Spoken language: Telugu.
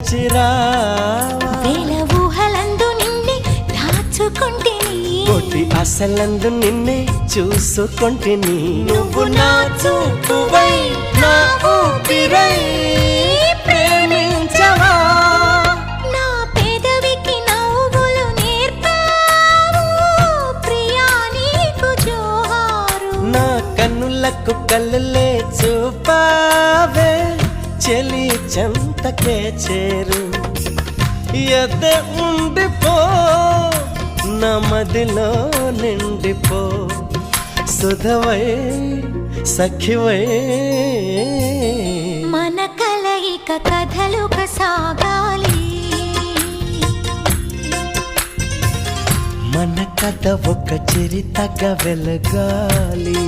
తెచ్చిరావా వేల ఊహలందు నిన్నే దాచుకుంటిని కోటి అసలందు నిన్నే చూసుకుంటిని నువ్వు నా చూపువై నా ఊపిరై ప్రేమించవా నా పెదవికి నవ్వులు నేర్పావు ప్రియా నీకు జోహారు నా కన్నులకు కళ్ళలే చూపావే చెలి చెంతకే చేరు ఎద ఉండిపో నా మదిలో నిండిపో సుధవై సఖివై మన కలయిక కథలుగా సాగాలి మన కథ ఒక చరితగా వెలగాలి